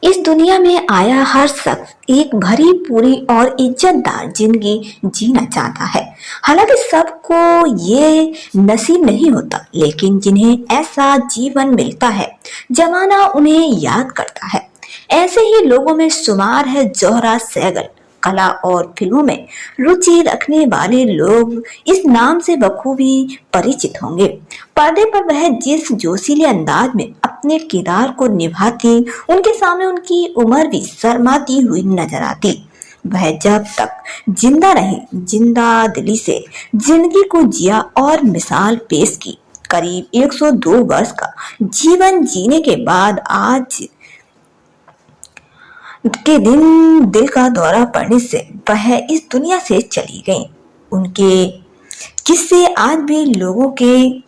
इस दुनिया में आया हर शख्स एक भरी पूरी और इज्जतदार जिंदगी जीना चाहता है। हालांकि सबको ये नसीब नहीं होता, लेकिन जिन्हें ऐसा जीवन मिलता है, जमाना उन्हें याद करता है। ऐसे ही लोगों में शुमार है जोहरा सहगल। कला और फिल्मों में रुचि रखने वाले लोग इस नाम से बखूबी परिचित होंगे। पर्दे पर वह जिस जोशीले अंदाज में अपने किरदार को निभाती, उनके सामने उनकी उम्र भी शर्माती हुई नजर आती। वह जब तक जिंदा रही, जिंदा दिली से जिंदगी को जिया और मिसाल पेश की। करीब 102 वर्ष का जीवन जीने के बाद आज के दिन दिल का दौरा पड़ने से वह इस दुनिया से चली गईं। उनके किस्से आज भी लोगों के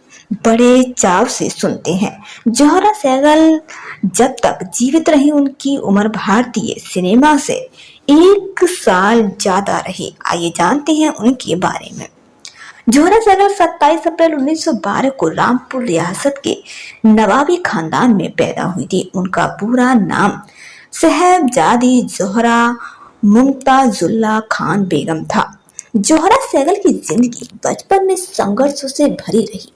बड़े चाव से सुनते हैं। जोहरा सहगल जब तक जीवित रही, उनकी उम्र भारतीय सिनेमा से 1 साल ज्यादा रही। आइए जानते हैं उनके बारे में। जोहरा सहगल 27 अप्रैल 1912 को रामपुर रियासत के नवाबी खानदान में पैदा हुई थी। उनका पूरा नाम साहबजादी जोहरा मुमताजुल्लाह खान बेगम था। जोहरा सहगल की जिंदगी बचपन में संघर्षों से भरी रही।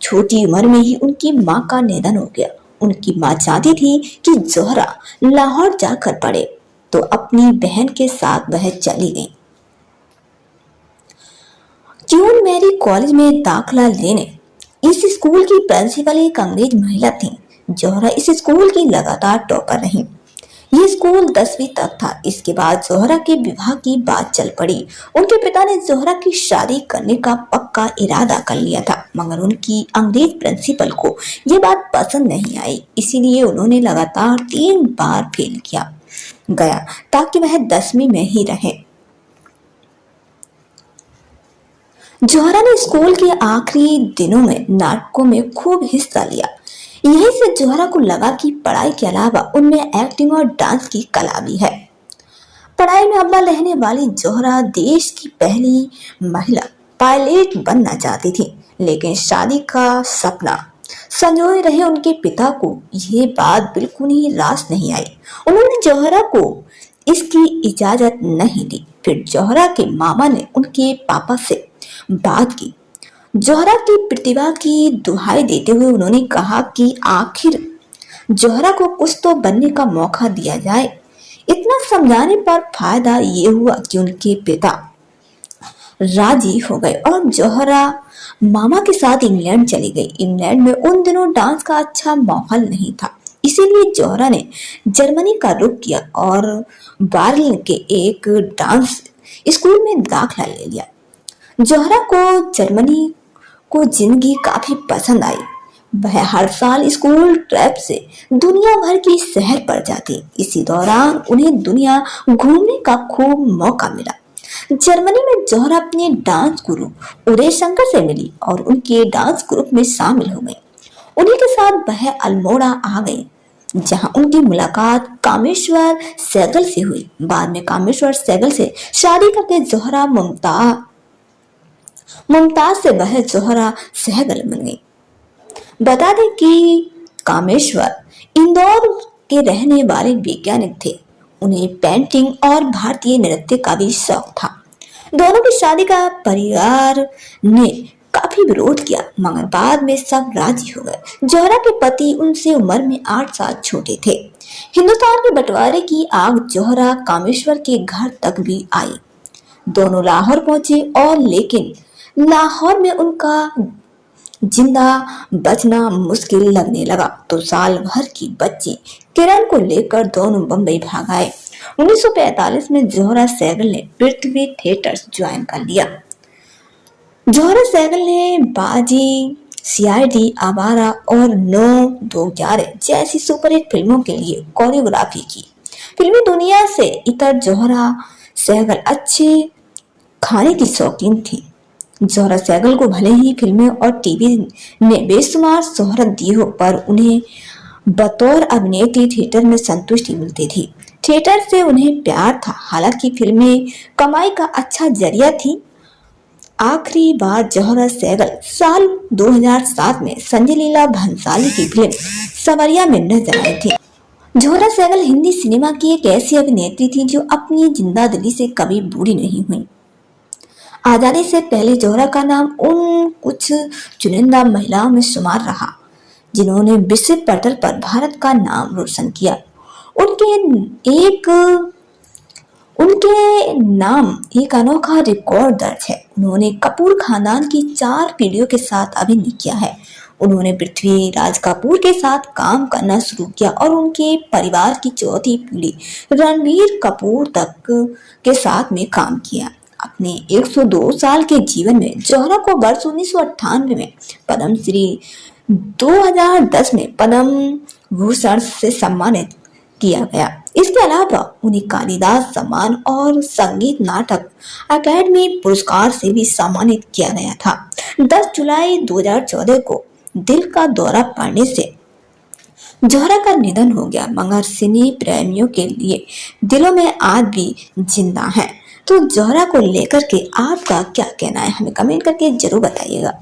छोटी उम्र में ही उनकी मां का निधन हो गया। उनकी मां चाहती थी कि जोहरा लाहौर जाकर पढ़े, तो अपनी बहन के साथ वह चली गई। क्वीन मैरी कॉलेज में दाखिला लेने इस स्कूल की प्रिंसिपल एक अंग्रेज महिला थी। जोहरा इस स्कूल की लगातार टॉपर रही। ये स्कूल 10वीं तक था। इसके बाद जोहरा के विवाह की बात चल पड़ी। उनके पिता ने जोहरा की शादी करने का पक्का इरादा कर लिया था, मगर उनकी अंग्रेज प्रिंसिपल को ये बात पसंद नहीं आई। इसीलिए उन्होंने लगातार 3 बार फेल किया गया ताकि वह 10वीं में ही रहे। जोहरा ने स्कूल के आखिरी दिनों में नाटकों में खूब हिस्सा लिया। यहीं से जोहरा को लगा कि पढ़ाई के अलावा उनमें एक्टिंग और डांस की कला भी है। पढ़ाई में अव्वल रहने वाली जोहरा देश की पहली महिला पायलट बनना चाहती थी, लेकिन शादी का सपना संजोए रहे उनके पिता को ये बात बिल्कुल ही रास नहीं आई। उन्होंने जोहरा को इसकी इजाजत नहीं दी। फिर जोहरा के मामा ने उनके पापा से बात की। जोहरा की प्रतिभा की दुहाई देते हुए उन्होंने कहा कि आखिर जोहरा को कुछ तो बनने का मौका दिया जाए। इतना समझाने पर फायदा ये हुआ कि उनके पिता राजी हो गए और जोहरा मामा के साथ इंग्लैंड चली गई। इंग्लैंड में उन दिनों डांस का अच्छा माहौल नहीं था, इसीलिए जोहरा ने जर्मनी का रुख किया और बर्लिन के एक डांस स्कूल में दाखिला ले लिया। जोहरा को जर्मनी को जिंदगी काफी पसंद आई। वह हर साल स्कूल ट्रिप से दुनिया भर की सैर पर जाती। इसी दौरान उन्हें दुनिया घूमने का खूब मौका मिला। जर्मनी में जोहरा अपने डांस गुरु उदय शंकर से मिली और उनके डांस ग्रुप में शामिल हो गई। उन्हीं के साथ वह अल्मोड़ा आ गई, जहां उनकी मुलाकात कामेश्वर सहगल से हुई। बाद में कामेश्वर सहगल से शादी करके जोहरा मुमताज से वह जोहरा सहगल बन गई। बता दें कि कामेश्वर इंदौर के रहने वाले वैज्ञानिक थे। उन्हें पेंटिंग और भारतीय नृत्य का भी शौक था। दोनों की शादी का परिवार ने काफी विरोध किया, मगर बाद में सब राजी हो गए। जोहरा के पति उनसे उम्र में 8 साल छोटे थे। हिंदुस्तान के बंटवारे की आग जोहरा कामेश्वर के घर तक भी आई। दोनों लाहौर पहुंचे और लेकिन लाहौर में उनका जिंदा बचना मुश्किल लगने लगा, तो साल भर की बच्ची किरण को लेकर दोनों बंबई भाग आए। 1945 में जोहरा सहगल ने पृथ्वी थिएटर्स ज्वाइन कर लिया। जोहरा सहगल ने बाजी, सीआईडी, आवारा और 9-2-11 जैसी सुपरहिट फिल्मों के लिए कोरियोग्राफी की। फिल्मी दुनिया से इतर जोहरा सहगल अच्छे खाने की शौकीन थी। जोहरा सहगल को भले ही फिल्में और टीवी ने बेशुमार शोहरत दी हो, पर उन्हें बतौर अभिनेत्री थिएटर में संतुष्टि मिलती थी। थिएटर से उन्हें प्यार था। हालांकि फिल्में कमाई का अच्छा जरिया थी। आखिरी बार जोहरा सहगल साल 2007 में संजय लीला भंसाली की फिल्म सवरिया में नजर आई थी। जोहरा सहगल हिंदी सिनेमा की एक ऐसी अभिनेत्री थी जो अपनी जिंदा दिली से कभी बूढ़ी नहीं हुई। आजादी से पहले जोहरा का नाम उन कुछ चुनिंदा महिलाओं में शुमार रहा जिन्होंने विश्व पटल पर भारत का नाम रोशन किया। उनके एक उनके नाम एक अनोखा रिकॉर्ड दर्ज है। उन्होंने कपूर खानदान की 4 पीढ़ियों के साथ अभिनय किया है। उन्होंने पृथ्वीराज कपूर के साथ काम करना शुरू किया और उनके परिवार की चौथी पीढ़ी रणबीर कपूर तक के साथ में काम किया। अपने 102 साल के जीवन में जोहरा को वर्ष 1998 में पद्मश्री, 2010 में पद्म भूषण से सम्मानित किया गया। इसके अलावा उन्हें कालिदास सम्मान और संगीत नाटक अकादमी पुरस्कार से भी सम्मानित किया गया था। 10 जुलाई 2014 को दिल का दौरा पड़ने से जोहरा का निधन हो गया, मगर सिने प्रेमियों के लिए दिलों में आज भी जिंदा है। तो जोहरा को लेकर के आपका क्या कहना है, हमें कमेंट करके जरूर बताइएगा।